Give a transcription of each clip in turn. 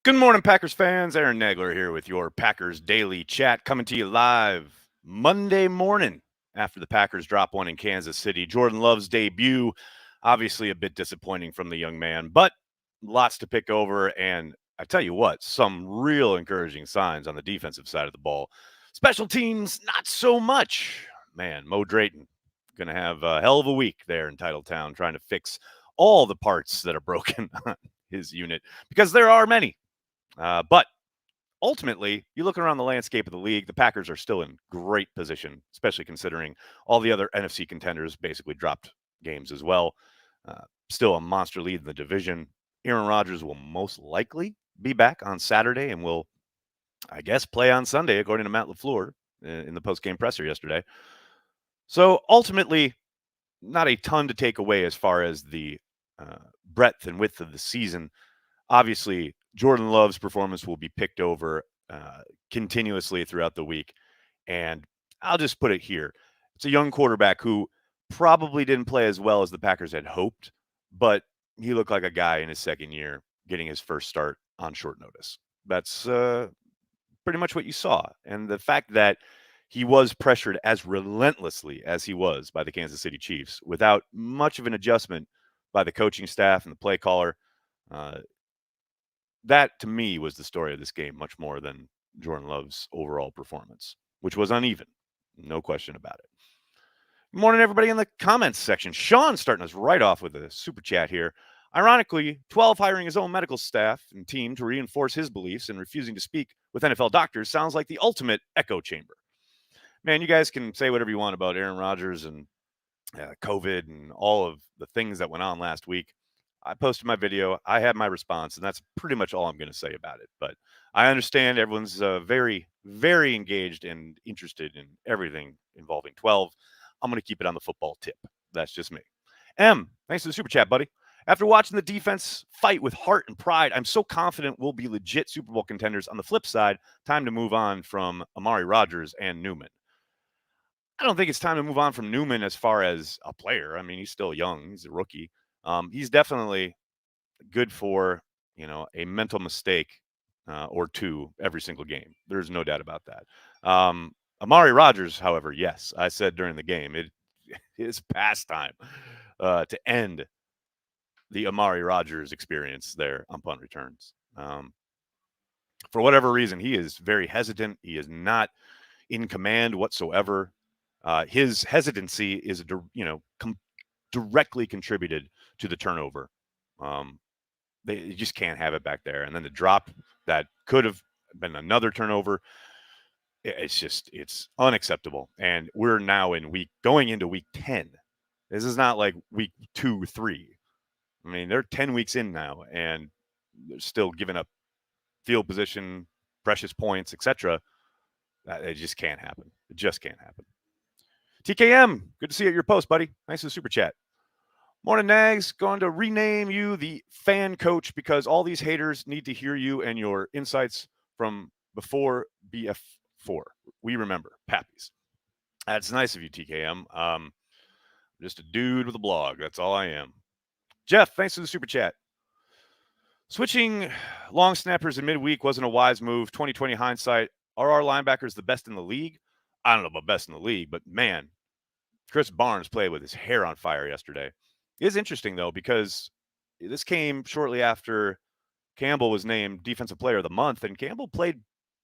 Good morning, Packers fans. Aaron Nagler here with your Packers Daily Chat, coming to you live Monday morning after the Packers drop one in Kansas City. Jordan Love's debut, obviously a bit disappointing from the young man, but lots to pick over. And I tell you what, some real encouraging signs on the defensive side of the ball. Special teams, not so much. Man, Mo Drayton going to have a hell of a week there in Titletown trying to fix all the parts that are broken on his unit, because there are many. But ultimately, you look around the landscape of the league, the Packers are still in great position, especially considering all the other NFC contenders basically dropped games as well. Still a monster lead in the division. Aaron Rodgers will most likely be back on Saturday and will, I guess, play on Sunday, according to Matt LaFleur in the post-game presser yesterday. So ultimately, not a ton to take away as far as the breadth and width of the season. Obviously, Jordan Love's performance will be picked over continuously throughout the week. And I'll just put it here. It's a young quarterback who probably didn't play as well as the Packers had hoped, but he looked like a guy in his second year getting his first start on short notice. That's pretty much what you saw. And the fact that he was pressured as relentlessly as he was by the Kansas City Chiefs without much of an adjustment by the coaching staff and the play caller, that to me was the story of this game much more than Jordan Love's overall performance, which was uneven. No question about it. Good morning, everybody in the comments section. Sean starting us right off with a super chat here. Ironically, 12 hiring his own medical staff and team to reinforce his beliefs and refusing to speak with NFL doctors sounds like the ultimate echo chamber. Man, you guys can say whatever you want about Aaron Rodgers and COVID and all of the things that went on last week. I posted my video. I had my response, and that's pretty much all I'm going to say about it. But I understand everyone's very, very engaged and interested in everything involving 12. I'm going to keep it on the football tip. That's just me. M, thanks for the super chat, buddy. After watching the defense fight with heart and pride, I'm so confident we'll be legit Super Bowl contenders. On the flip side, time to move on from Amari Rodgers and Newman. I don't think it's time to move on from Newman as far as a player. I mean, he's still young. He's a rookie. He's definitely good for, a mental mistake or two every single game. There's no doubt about that. Amari Rodgers, however, yes, I said during the game, it is past time to end the Amari Rodgers experience there on punt returns. For whatever reason, he is very hesitant. He is not in command whatsoever. His hesitancy is, directly contributed to the turnover. They just can't have it back there. And then the drop that could have been another turnover. It's unacceptable. And we're now going into week 10. This is not like week 2, 3. I mean, they're 10 weeks in now, and they're still giving up field position, precious points, etc. It just can't happen. It just can't happen. TKM, good to see you at your post, buddy. Thanks for the super chat. Morning, Nags. Going to rename you the fan coach because all these haters need to hear you and your insights from before BF4. We remember. Pappies. That's nice of you, TKM. Just a dude with a blog. That's all I am. Jeff, thanks for the super chat. Switching long snappers in midweek wasn't a wise move. 2020 hindsight. Are our linebackers the best in the league? I don't know about best in the league, but man, Chris Barnes played with his hair on fire yesterday. It is interesting, though, because this came shortly after Campbell was named Defensive Player of the Month, and Campbell played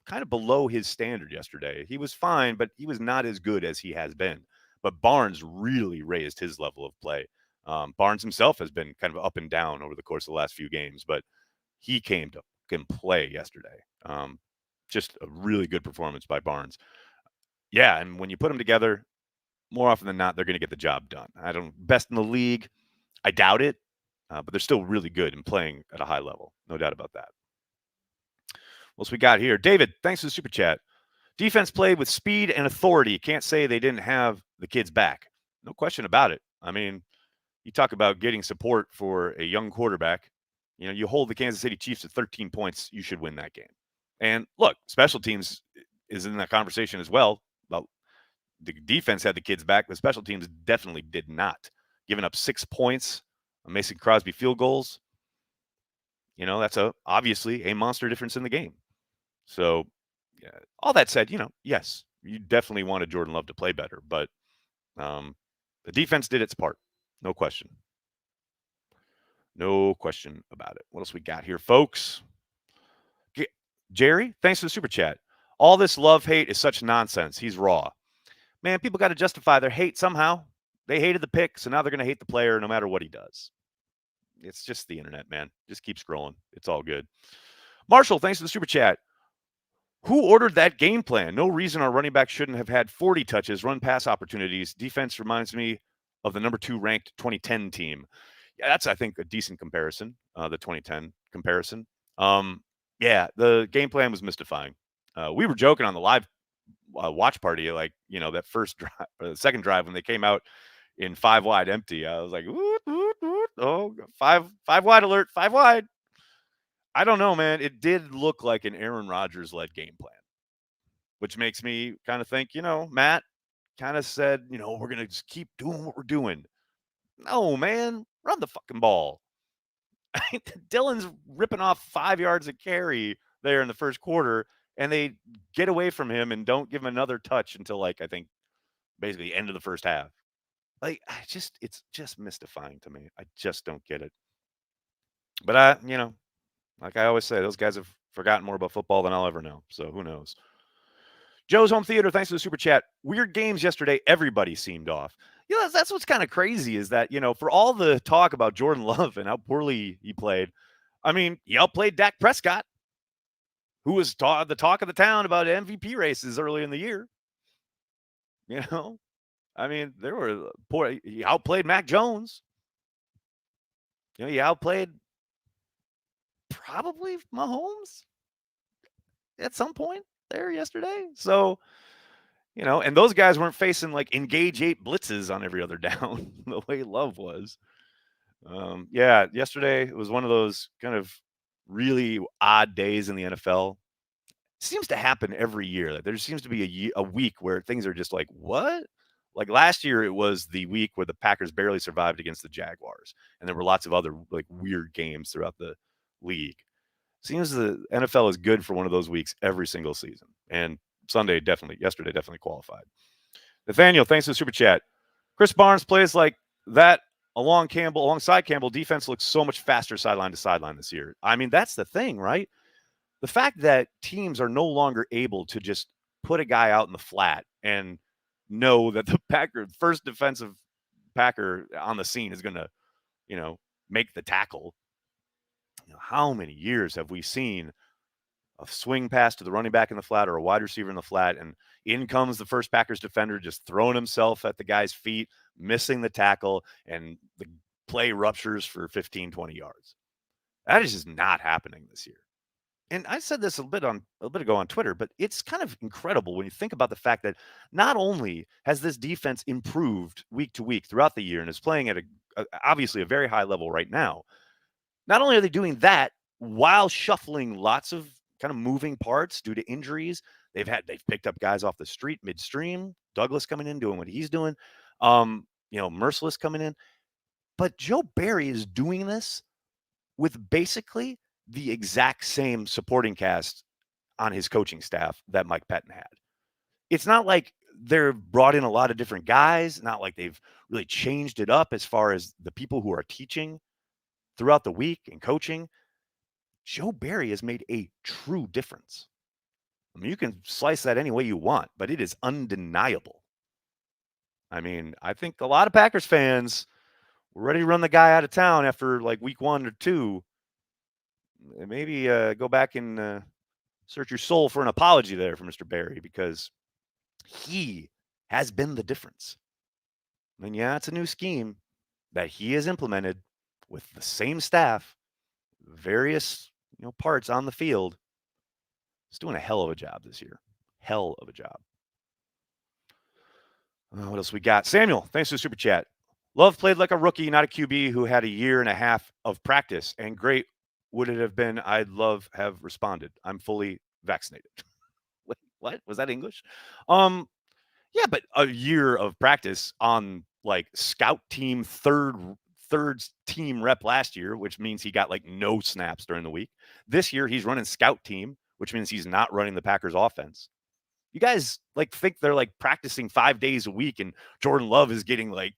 kind of below his standard yesterday. He was fine, but he was not as good as he has been. But Barnes really raised his level of play. Barnes himself has been kind of up and down over the course of the last few games, but he came to play yesterday. Just a really good performance by Barnes. Yeah, and when you put them together, more often than not, they're going to get the job done. Best in the league, I doubt it, but they're still really good and playing at a high level. No doubt about that. What else we got here? David, thanks for the super chat. Defense played with speed and authority. Can't say they didn't have the kids back. No question about it. I mean, you talk about getting support for a young quarterback. You hold the Kansas City Chiefs at 13 points, you should win that game. And look, special teams is in that conversation as well. Well, the defense had the kids back. The special teams definitely did not. Giving up 6 points, Mason Crosby field goals. That's obviously a monster difference in the game. So, yeah, all that said, yes, you definitely wanted Jordan Love to play better, but um, the defense did its part. No question. No question about it. What else we got here, folks? Jerry, thanks for the super chat. All this love hate is such nonsense. He's raw. Man, people got to justify their hate somehow. They hated the pick, so now they're going to hate the player no matter what he does. It's just the internet, man. Just keep scrolling. It's all good. Marshall, thanks for the super chat. Who ordered that game plan? No reason our running back shouldn't have had 40 touches, run pass opportunities. Defense reminds me of the number 2 ranked 2010 team. Yeah, that's, I think, a decent comparison, the 2010 comparison. Yeah, the game plan was mystifying. We were joking on the live watch party, like, that first drive, or the second drive when they came out in 5 wide empty. I was like, woot, woot, woot. Oh, five wide alert, 5 wide. I don't know, man. It did look like an Aaron Rodgers led game plan, which makes me kind of think, Matt kind of said, we're going to just keep doing what we're doing. No, man, run the fucking ball. Dylan's ripping off 5 yards of carry there in the first quarter, and they get away from him and don't give him another touch until, like, I think basically the end of the first half. Like, it's just mystifying to me. I just don't get it. But like I always say, those guys have forgotten more about football than I'll ever know. So who knows? Joe's Home Theater, thanks for the super chat. Weird games yesterday. Everybody seemed off. That's what's kind of crazy is that, for all the talk about Jordan Love and how poorly he played, I mean, he outplayed Dak Prescott, who was the talk of the town about MVP races early in the year. I mean, there were poor. He outplayed Mac Jones. He outplayed probably Mahomes at some point there yesterday. So, and those guys weren't facing like engage 8 blitzes on every other down the way Love was. Yeah, yesterday it was one of those kind of really odd days in the NFL. It seems to happen every year. Like, there seems to be a week where things are just like, what? Like last year, it was the week where the Packers barely survived against the Jaguars, and there were lots of other like weird games throughout the league. Seems the NFL is good for one of those weeks every single season, and yesterday definitely qualified. Nathaniel, thanks for the super chat. Chris Barnes plays like that alongside Campbell. Defense looks so much faster sideline to sideline this year. I mean, that's the thing, right? The fact that teams are no longer able to just put a guy out in the flat and know that the first defensive Packer on the scene is going to, make the tackle. How many years have we seen a swing pass to the running back in the flat or a wide receiver in the flat, and in comes the first Packers defender just throwing himself at the guy's feet, missing the tackle, and the play ruptures for 15, 20 yards. That is just not happening this year. And I said this a bit ago on Twitter, but it's kind of incredible when you think about the fact that not only has this defense improved week to week throughout the year and is playing at obviously a very high level right now, not only are they doing that while shuffling lots of kind of moving parts due to injuries. They've picked up guys off the street midstream. Douglas coming in doing what he's doing. Merciless coming in. But Joe Barry is doing this with basically the exact same supporting cast on his coaching staff that Mike Pettin had. It's not like they've brought in a lot of different guys, not like they've really changed it up as far as the people who are teaching throughout the week and coaching. Joe Barry has made a true difference. I mean, you can slice that any way you want, but it is undeniable. I mean, I think a lot of Packers fans were ready to run the guy out of town after like week 1 or 2. Maybe go back and search your soul for an apology there for Mr. Barry, because he has been the difference. I mean, yeah, it's a new scheme that he has implemented with the same staff, various parts on the field. He's doing a hell of a job this year. Hell of a job. What else we got? Samuel, thanks for the super chat. Love played like a rookie, not a QB who had a year and a half of practice. And great would it have been? I'd love have responded. I'm fully vaccinated. Wait, what? Was that English? Yeah, but a year of practice on like scout team third third team rep last year, which means he got like no snaps during the week. This year, he's running scout team, which means he's not running the Packers offense. You guys like think they're like practicing 5 days a week and Jordan Love is getting like,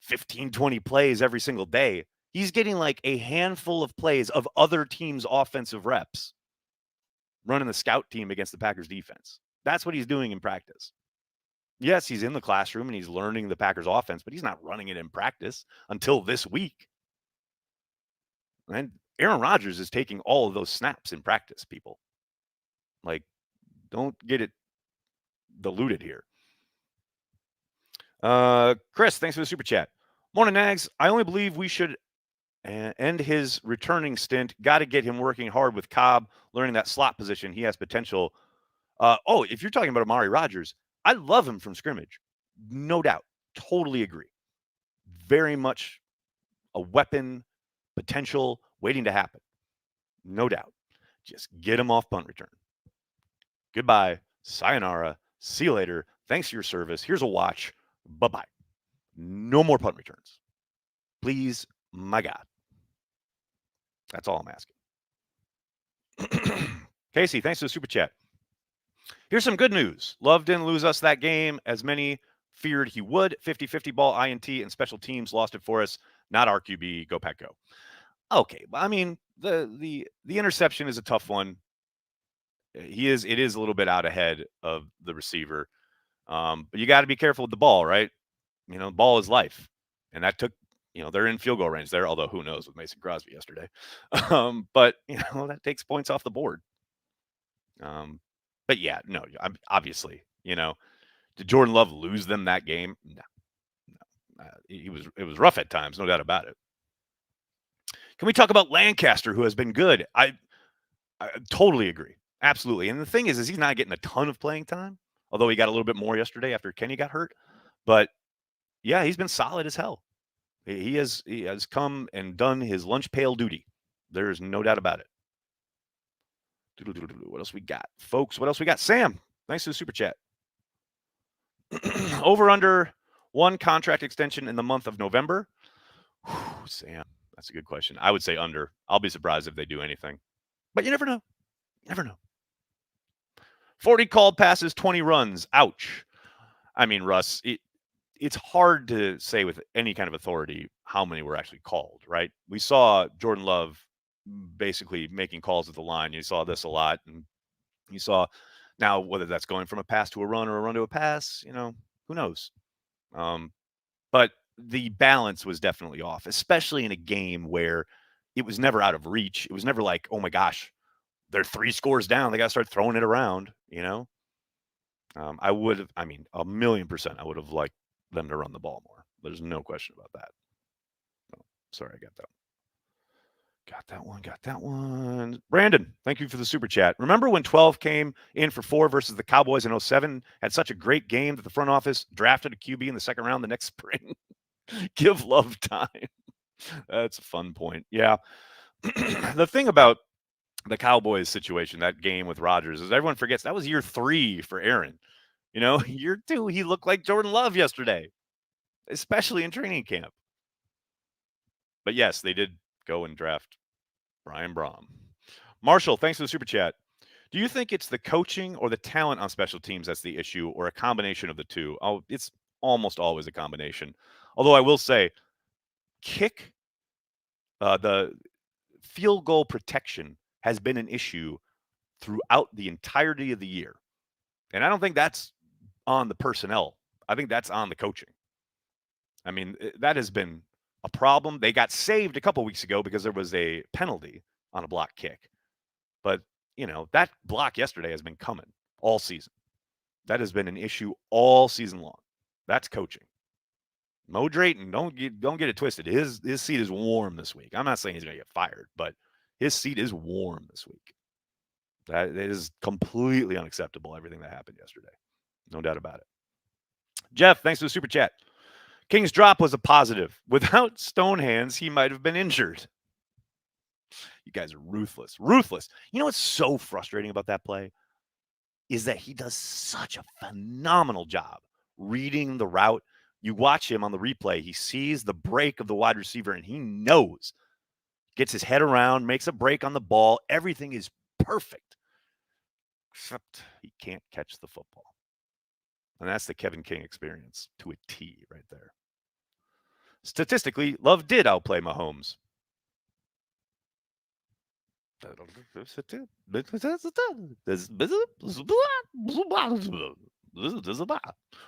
15, 20 plays every single day. He's getting like a handful of plays of other teams' offensive reps running the scout team against the Packers defense. That's what he's doing in practice. Yes, he's in the classroom and he's learning the Packers offense, but he's not running it in practice until this week. And Aaron Rodgers is taking all of those snaps in practice, people. Like, don't get it diluted here. Chris, thanks for the super chat. Morning, Nags. I only believe we should end his returning stint. Got to get him working hard with Cobb, learning that slot position. He has potential. If you're talking about Amari Rodgers, I love him from scrimmage. No doubt. Totally agree. Very much a weapon, potential, waiting to happen. No doubt. Just get him off punt return. Goodbye. Sayonara. See you later. Thanks for your service. Here's a watch. Bye-bye. No more punt returns. Please, my God. That's all I'm asking. Casey, thanks for the super chat. Here's some good news. Love didn't lose us that game as many feared he would. 50-50 ball, INT, and special teams lost it for us. Not our QB. Go Pack Go. Okay, I mean, the interception is a tough one. It is a little bit out ahead of the receiver. But you got to be careful with the ball, right? The ball is life. And that took, they're in field goal range there, although who knows with Mason Crosby yesterday. But, that takes points off the board. But yeah, no, obviously, did Jordan Love lose them that game? No. It was rough at times, no doubt about it. Can we talk about Lancaster, who has been good? I totally agree. Absolutely. And the thing is he's not getting a ton of playing time, although he got a little bit more yesterday after Kenny got hurt. But yeah, he's been solid as hell. He has come and done his lunch pail duty. There's no doubt about it. What else we got, folks? What else we got? Sam, thanks for the super chat. Over under one contract extension in the month of November. Whew, Sam, that's a good question. I would say under. I'll be surprised if they do anything. But you never know. You never know. 40 called passes, 20 runs. Ouch. I mean, Russ, it's hard to say with any kind of authority how many were actually called, right? We saw Jordan Love basically making calls at the line. You saw this a lot. And you saw now whether that's going from a pass to a run or a run to a pass, who knows? But the balance was definitely off, especially in a game where it was never out of reach. It was never like, oh my gosh, they're 3 scores down. They got to start throwing it around, I would have, 1,000,000%, I would have liked them to run the ball more. There's no question about that. Oh, sorry, I got that. Got that one. Brandon, thank you for the super chat. Remember when 12 came in for 4 versus the Cowboys in 2007? Had such a great game that the front office drafted a QB in the second round the next spring. Give Love time. That's a fun point. Yeah. The thing about the Cowboys situation, that game with Rodgers, is everyone forgets that was year 3 for Aaron. Year 2, he looked like Jordan Love yesterday, especially in training camp. But yes, they did go and draft Brian Brom. Marshall, thanks for the super chat. Do you think it's the coaching or the talent on special teams that's the issue, or a combination of the two? Oh, it's almost always a combination. Although I will say, the field goal protection has been an issue throughout the entirety of the year. And I don't think that's on the personnel. I think that's on the coaching. That has been a problem. They got saved a couple weeks ago because there was a penalty on a block kick. But, that block yesterday has been coming all season. That has been an issue all season long. That's coaching. Mo Drayton, don't get it twisted. His seat is warm this week. I'm not saying he's going to get fired, but his seat is warm this week. That is completely unacceptable, everything that happened yesterday. No doubt about it. Jeff, thanks for the super chat. King's drop was a positive. Without Stonehands, he might have been injured. You guys are ruthless. Ruthless. You know what's so frustrating about that play? Is that he does such a phenomenal job reading the route, You watch him on the replay. He sees the break of the wide receiver, and he knows. Gets his head around, makes a break on the ball. Everything is perfect, except he can't catch the football. And that's the Kevin King experience to a T right there. Statistically, Love did outplay Mahomes.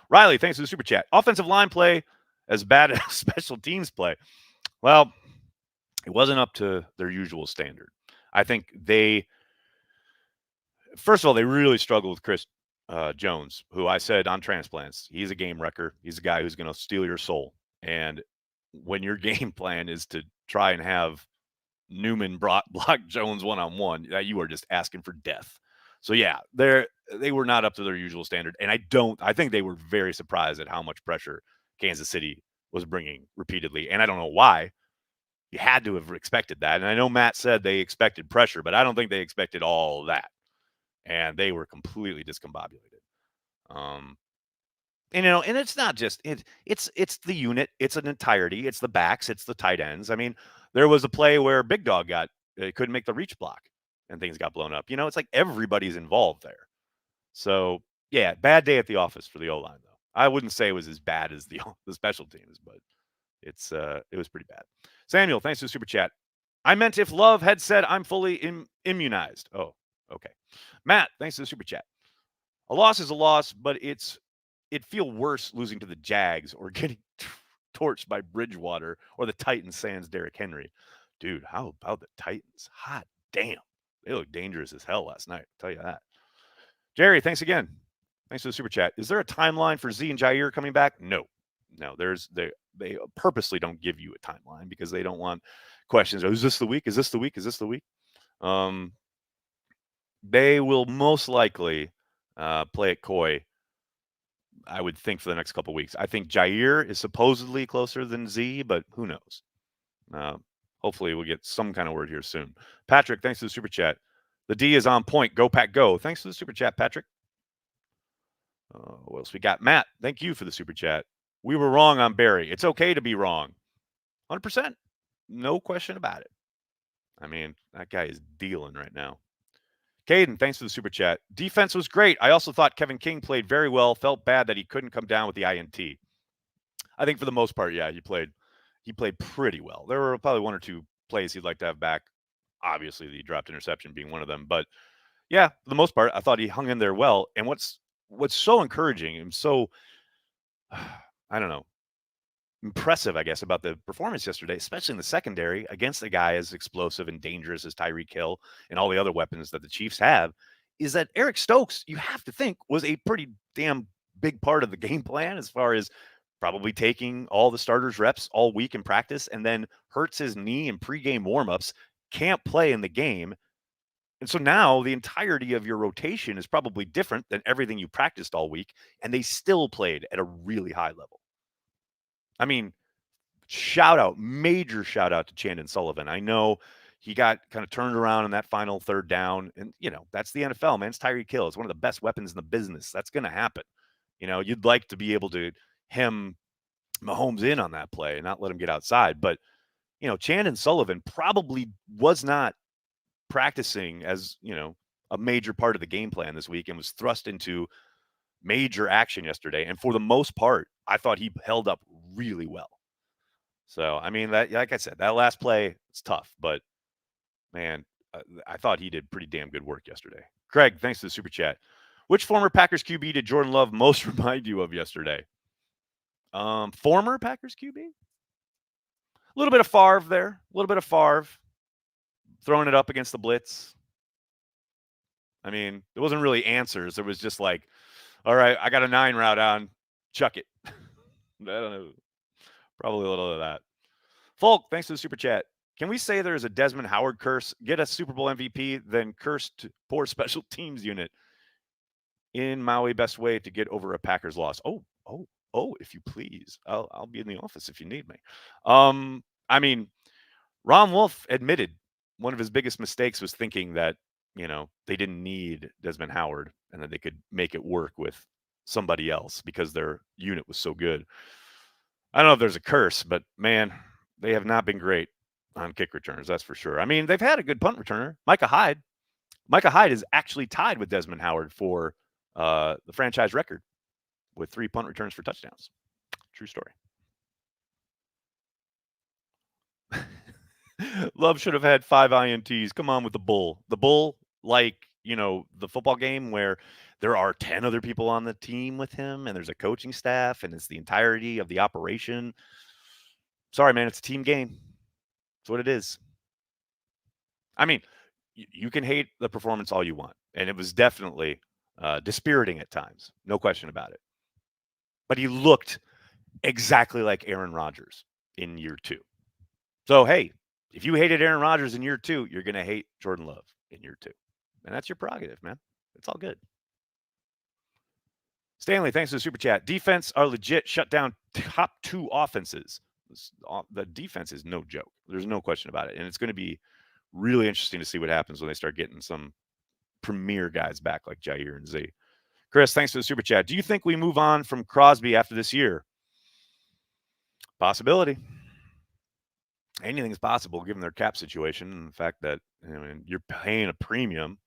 Riley, thanks for the super chat. Offensive line play as bad as special teams play. Well, it wasn't up to their usual standard. I think first of all, they really struggled with Chris Jones, who I said on transplants, he's a game wrecker. He's a guy who's going to steal your soul. And when your game plan is to try and have Newman block Jones one-on-one, you are just asking for death. So yeah, they were not up to their usual standard. And I think they were very surprised at how much pressure Kansas City was bringing repeatedly. And I don't know why. You had to have expected that. And I know Matt said they expected pressure, but I don't think they expected all of that. And they were completely discombobulated. And it's not just it's the unit, it's an entirety, it's the backs, it's the tight ends. I mean, there was a play where Big Dog couldn't make the reach block and things got blown up. It's like everybody's involved there. So yeah, bad day at the office for the O-line though. I wouldn't say it was as bad as the special teams, but it was pretty bad. Samuel, thanks for the super chat. I meant if Love had said I'm fully immunized. Oh, okay. Matt, thanks for the super chat. A loss is a loss, but it'd feel worse losing to the Jags or getting torched by Bridgewater or the Titans sans Derrick Henry. Dude, how about the Titans? Hot damn. They look dangerous as hell last night. I'll tell you that. Jerry, thanks again. Thanks for the super chat. Is there a timeline for Z and Jair coming back? No. They purposely don't give you a timeline because they don't want questions. Oh, is this the week? Is this the week? Is this the week? They will most likely play it coy, I would think, for the next couple of weeks. I think Jair is supposedly closer than Z, but who knows? Hopefully we'll get some kind of word here soon. Patrick, thanks for the super chat. The D is on point. Go, Pack, go. Thanks for the super chat, Patrick. What else we got? Matt, thank you for the super chat. We were wrong on Barry. It's okay to be wrong. 100%. No question about it. I mean, that guy is dealing right now. Caden, thanks for the super chat. Defense was great. I also thought Kevin King played very well. Felt bad that he couldn't come down with the INT. I think for the most part, yeah, he played pretty well. There were probably one or two plays he'd like to have back. Obviously, the dropped interception being one of them. But yeah, for the most part, I thought he hung in there well. And what's so encouraging and so, I don't know, impressive, I guess, about the performance yesterday, especially in the secondary against a guy as explosive and dangerous as Tyreek Hill and all the other weapons that the Chiefs have, is that Eric Stokes, you have to think, was a pretty damn big part of the game plan as far as probably taking all the starters reps all week in practice and then hurts his knee in pregame warmups, can't play in the game. And so now the entirety of your rotation is probably different than everything you practiced all week, and they still played at a really high level. I mean, major shout out to Chandon Sullivan. I know he got kind of turned around in that final third down, and that's the NFL, man. It's Tyreek Hill. It's one of the best weapons in the business. That's going to happen. You'd like to be able to hem Mahomes in on that play and not let him get outside. But Chandon Sullivan probably was not practicing as a major part of the game plan this week and was thrust into major action yesterday. And for the most part, I thought he held up really well. So, I mean, that, like I said, that last play, it's tough, but man, I thought he did pretty damn good work yesterday. Craig, thanks to the super chat. Which former Packers QB did Jordan Love most remind you of yesterday? Former Packers QB? A little bit of Favre there. A little bit of Favre. Throwing it up against the blitz. I mean, there wasn't really answers. There was just like, all right, I got a 9 route on. Chuck it. I don't know. Probably a little of that. Folk, thanks for the super chat. Can we say there's a Desmond Howard curse? Get a Super Bowl MVP, then cursed poor special teams unit. In Maui, best way to get over a Packers loss. Oh, if you please. I'll be in the office if you need me. I mean, Ron Wolf admitted one of his biggest mistakes was thinking that, they didn't need Desmond Howard and that they could make it work with somebody else because their unit was so good. I don't know if there's a curse, but man, they have not been great on kick returns. That's for sure. I mean, they've had a good punt returner, Micah Hyde. Micah Hyde is actually tied with Desmond Howard for the franchise record with 3 punt returns for touchdowns. True story. Love should have had 5 INTs. Come on with the bull. The bull, like, the football game where there are 10 other people on the team with him and there's a coaching staff and it's the entirety of the operation. Sorry, man, it's a team game. That's what it is. I mean, you can hate the performance all you want, and it was definitely dispiriting at times, no question about it. But he looked exactly like Aaron Rodgers in year 2. So, hey, if you hated Aaron Rodgers in year 2, you're going to hate Jordan Love in year 2. And that's your prerogative, man. It's all good. Stanley, thanks for the super chat. Defense are legit shut down top 2 offenses. The defense is no joke. There's no question about it. And it's going to be really interesting to see what happens when they start getting some premier guys back like Jair and Z. Chris, thanks for the super chat. Do you think we move on from Crosby after this year? Possibility. Anything's possible given their cap situation and the fact that you're paying a premium.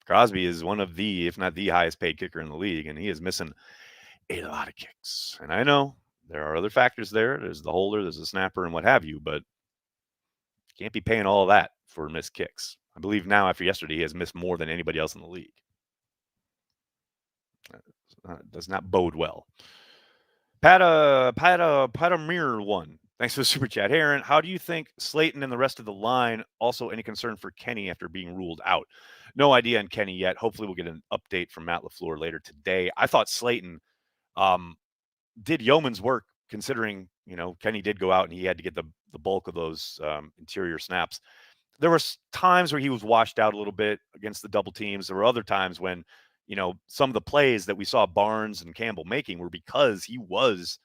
Crosby is one of the, if not the highest paid kicker in the league, and he is missing a lot of kicks. And I know there are other factors there. There's the holder, there's the snapper, and what have you, but can't be paying all of that for missed kicks. I believe now after yesterday, he has missed more than anybody else in the league. Does not bode well. Patamir one. Thanks for the super chat. Hey, Aaron, how do you think Slayton and the rest of the line, also any concern for Kenny after being ruled out? No idea on Kenny yet. Hopefully we'll get an update from Matt LaFleur later today. I thought Slayton did yeoman's work considering, Kenny did go out and he had to get the bulk of those interior snaps. There were times where he was washed out a little bit against the double teams. There were other times when, some of the plays that we saw Barnes and Campbell making were because he was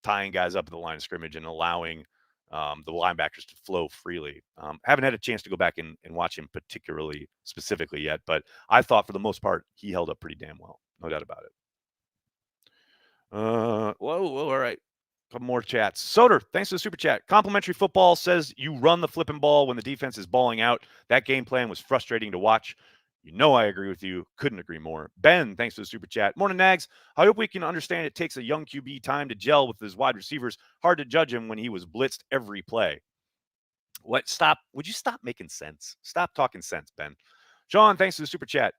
tying guys up at the line of scrimmage and allowing the linebackers to flow freely. Haven't had a chance to go back and watch him particularly specifically yet, but I thought for the most part, he held up pretty damn well. No doubt about it. Whoa, all right. Couple more chats. Soder, thanks for the super chat. Complimentary football says you run the flipping ball when the defense is balling out. That game plan was frustrating to watch. I agree with you. Couldn't agree more. Ben, thanks for the super chat. Morning, Nags. I hope we can understand it takes a young QB time to gel with his wide receivers. Hard to judge him when he was blitzed every play. What? Stop. Would you stop making sense? Stop talking sense, Ben. Sean, thanks for the super chat.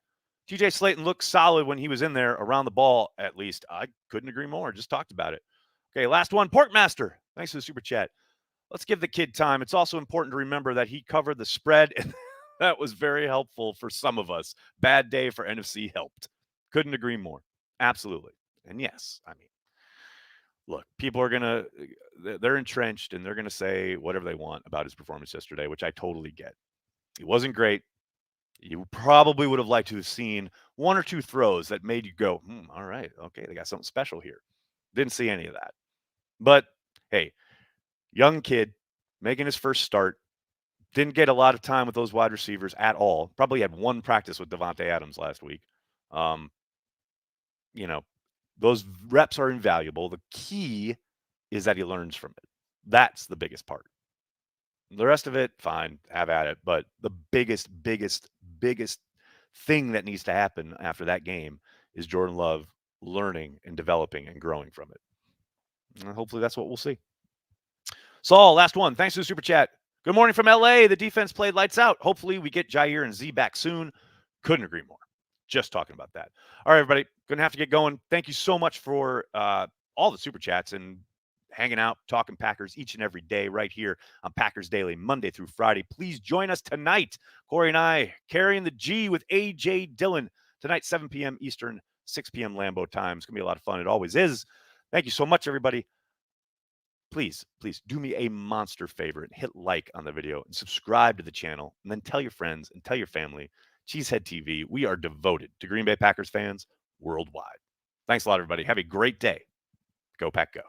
TJ Slayton looked solid when he was in there around the ball, at least. I couldn't agree more. Just talked about it. Okay, last one. Porkmaster, thanks for the super chat. Let's give the kid time. It's also important to remember that he covered the spread, and that was very helpful for some of us. Bad day for NFC helped. Couldn't agree more. Absolutely. And yes, look, people are they're entrenched, and they're going to say whatever they want about his performance yesterday, which I totally get. He wasn't great. You probably would have liked to have seen 1 or 2 throws that made you go, all right, okay, they got something special here. Didn't see any of that. But, hey, young kid making his first start, didn't get a lot of time with those wide receivers at all. Probably had 1 practice with Devontae Adams last week. Those reps are invaluable. The key is that he learns from it. That's the biggest part. The rest of it, fine, have at it. But the biggest thing that needs to happen after that game is Jordan Love learning and developing and growing from it. And hopefully that's what we'll see. Saul, last one. Thanks for the super chat. Good morning from LA. The defense played lights out. Hopefully we get Jair and Z back soon. Couldn't agree more. Just talking about that. All right, everybody. Going to have to get going. Thank you so much for all the super chats and hanging out, talking Packers each and every day right here on Packers Daily, Monday through Friday. Please join us tonight. Corey and I carrying the G with A.J. Dillon tonight, 7 p.m. Eastern, 6 p.m. Lambeau time. It's going to be a lot of fun. It always is. Thank you so much, everybody. Please do me a monster favor and hit like on the video and subscribe to the channel, and then tell your friends and tell your family. Cheesehead TV, we are devoted to Green Bay Packers fans worldwide. Thanks a lot, everybody. Have a great day. Go Pack Go.